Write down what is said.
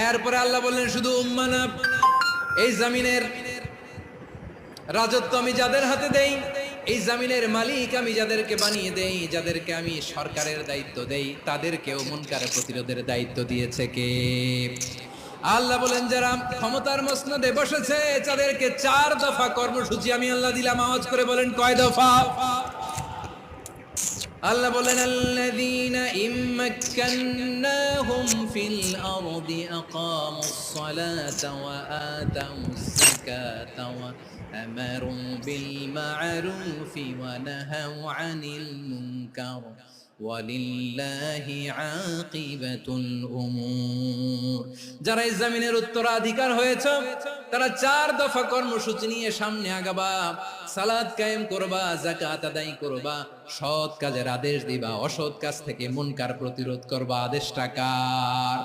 এরপরে আল্লাহ বললেন শুধু উম্মাহ না, এই জমিনের রাজত্ব আমি যাদের হাতে দেই, এই জমিনের মালিক আমি যাদেরকে বানিয়ে দেই, যাদেরকে আমি সরকারের দায়িত্ব দেই, তাদেরকেও মুনকার প্রতিরোধের দায়িত্ব দিয়েছে কে? আল্লাহ বলেন যারা ক্ষমতার মসনদে বসেছে তাদেরকে 4 দফা কর্মসূচি আমি আল্লাহ দিলাম। আওয়াজ করে বলেন কয় দফা? আল্লাহ বলেন আল্লাযীনা ইম্মাক্কান্নাহুম ফিল আরদি আকামুস সালাতা ওয়া আতাউস যাকাতা ওয়া আমারু বিল মা'রুফি ওয়া নাহাউ আনিল মুনকার ওয়ালিল্লাহি আকিবাতুল উমুর। যারা এই জমিনের উত্তরাধিকার হয়েছে তারা 4 দফা কর্মসূচি নিয়ে সামনে আগাবা। সালাত কায়েম করবা, যাকাত আদায় করবা, সৎ কাজের আদেশ দিবা, অসৎ কাজ থেকে মুনকার প্রতিরোধ করবা। আদেশটা কার?